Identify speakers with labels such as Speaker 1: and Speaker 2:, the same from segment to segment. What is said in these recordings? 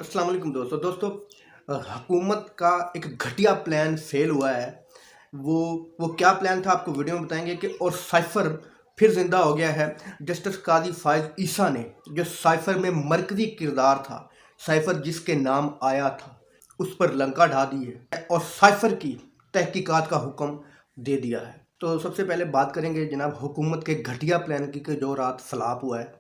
Speaker 1: अस्सलाम वालेकुम दोस्तों हुकूमत का एक घटिया प्लान फेल हुआ है। वो क्या प्लान था आपको वीडियो में बताएंगे कि और साइफर फिर जिंदा हो गया है। जस्टिस कादी फायज ईसा ने जो साइफर में मरकजी किरदार था, साइफर जिसके नाम आया था, उस पर लंका ढा दी है और साइफर की तहकीकात का हुक्म दे दिया है। तो सबसे पहले बात करेंगे जनाब हुकूमत के घटिया प्लान की कि जो रात फ्लॉप हुआ है।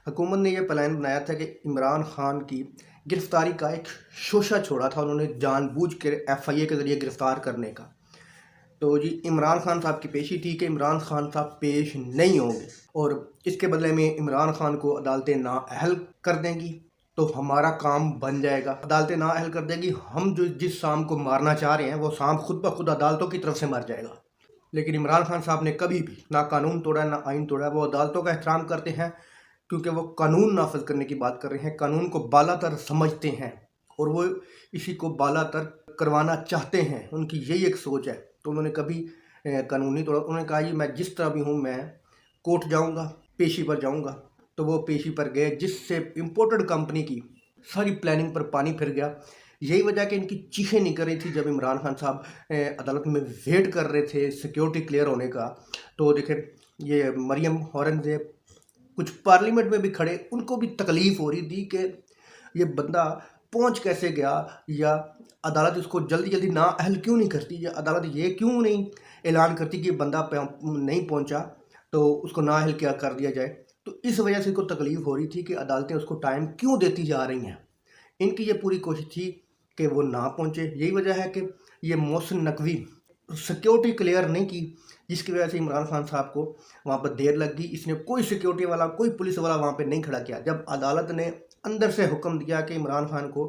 Speaker 1: हुकूमत ने यह प्लान बनाया था कि इमरान खान की गिरफ्तारी का एक शोशा छोड़ा था उन्होंने जानबूझ कर FIA के ज़रिए गिरफ्तार करने का। तो जी इमरान खान साहब की पेशी थी कि इमरान खान साहब पेश नहीं होंगे और इसके बदले में इमरान खान को अदालतें नाअहल कर देंगी तो हमारा काम बन जाएगा। अदालतें नाअहल कर देंगी, हम जो जिस सांप को मारना चाह रहे हैं वो सांप खुद ब खुद अदालतों की तरफ से मर जाएगा। लेकिन इमरान खान साहब ने कभी भी ना कानून तोड़ा ना आइन तोड़ा। वो अदालतों का एहतराम करते हैं क्योंकि वो कानून नाफज करने की बात कर रहे हैं, कानून को बालातर समझते हैं और वो इसी को बालातर करवाना चाहते हैं। उनकी यही एक सोच है। तो उन्होंने कभी कानून नहीं तोड़ा। उन्होंने कहा जी मैं जिस तरह भी हूँ मैं कोर्ट जाऊँगा, पेशी पर जाऊँगा। तो वो पेशी पर गए जिससे इम्पोर्टेड कंपनी की सारी प्लानिंग पर पानी फिर गया। यही वजह कि इनकी चीखें निकल रही थी जब इमरान खान साहब अदालत में वेट कर रहे थे सिक्योरिटी क्लियर होने का। तो देखें ये मरियम औरंगजेब कुछ पार्लियामेंट में भी खड़े, उनको भी तकलीफ़ हो रही थी कि ये बंदा पहुंच कैसे गया, या अदालत इसको जल्दी जल्दी नाअहल क्यों नहीं करती, या अदालत ये क्यों नहीं ऐलान करती कि बंदा नहीं पहुंचा तो उसको नाअहल क्या कर दिया जाए। तो इस वजह से इसको तकलीफ़ हो रही थी कि अदालतें उसको टाइम क्यों देती जा रही हैं। इनकी ये पूरी कोशिश थी कि वो ना पहुंचे। यही वजह है कि ये मोहसिन नकवी सिक्योरिटी क्लियर नहीं की, जिसकी वजह से इमरान खान साहब को वहाँ पर देर लग गई। इसने कोई सिक्योरिटी वाला कोई पुलिस वाला वहाँ पर नहीं खड़ा किया। जब अदालत ने अंदर से हुक्म दिया कि इमरान खान को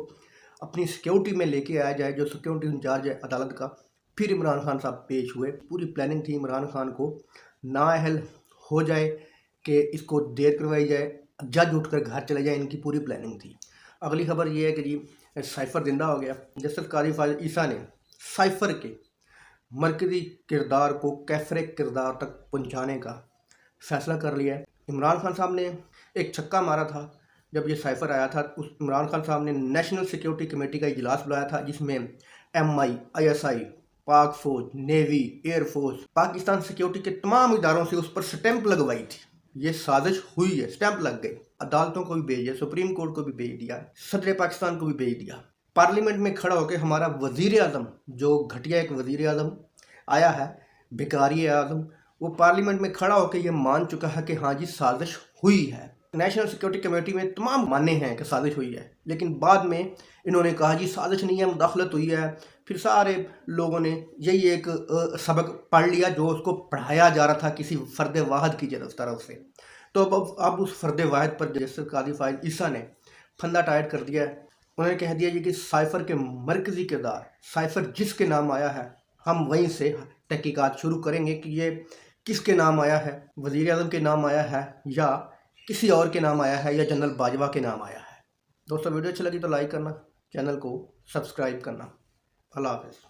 Speaker 1: अपनी सिक्योरिटी में लेके आया जाए, जो सिक्योरिटी इंचार्ज है अदालत का, फिर इमरान खान साहब पेश हुए। पूरी प्लानिंग थी इमरान खान को नाअहल हो जाए कि इसको देर करवाई जाए, जज उठकर घर चले जाए। इनकी पूरी प्लानिंग थी। अगली खबर ये है कि जी साइफर जिंदा हो गया। जस्टिस कादी फायज ईसा ने साइफर के मरकजी किरदार को कैफरे किरदार तक पहुंचाने का फैसला कर लिया है। इमरान खान साहब ने एक छक्का मारा था जब ये साइफर आया था। उस इमरान खान साहब ने नेशनल सिक्योरिटी कमेटी का इजलास बुलाया था जिसमें MI, ISI, पाक फौज, नेवी, एयरफोर्स, पाकिस्तान सिक्योरिटी के तमाम इदारों से उस पर स्टैंप लगवाई थी। ये साजिश हुई है, स्टैंप लग गई। अदालतों को भी भेज दिया, सुप्रीम कोर्ट को भी भेज दिया, सदर पाकिस्तान को भी भेज दिया। पार्लियामेंट में खड़ा होकर हमारा वजीर आज़म, जो घटिया एक वजीर आज़म आया है, भिखारी आज़म, वो पार्लियामेंट में खड़ा होकर ये मान चुका है कि हाँ जी साजिश हुई है। नेशनल सिक्योरिटी कमेटी में तमाम माने हैं कि साजिश हुई है, लेकिन बाद में इन्होंने कहा जी साजिश नहीं है, मुदाखलत हुई है। फिर सारे लोगों ने यही एक सबक पढ़ लिया जो उसको पढ़ाया जा रहा था किसी फ़र्द वाहिद की तरफ से। तो अब उस फ़र्द वाहिद पर जस्टिस कादी फायज ईसा ने फंदा टाइट कर दिया है। उन्होंने कह दिया जी कि साइफर के मरकजी किरदार, साइफर जिसके नाम आया है, हम वहीं से तहकीकात शुरू करेंगे कि ये किसके नाम आया है, वज़ीर आज़म के नाम आया है या किसी और के नाम आया है या जनरल बाजवा के नाम आया है। दोस्तों वीडियो अच्छी लगी तो लाइक करना, चैनल को सब्सक्राइब करना। अल्लाह हाफ़िज़।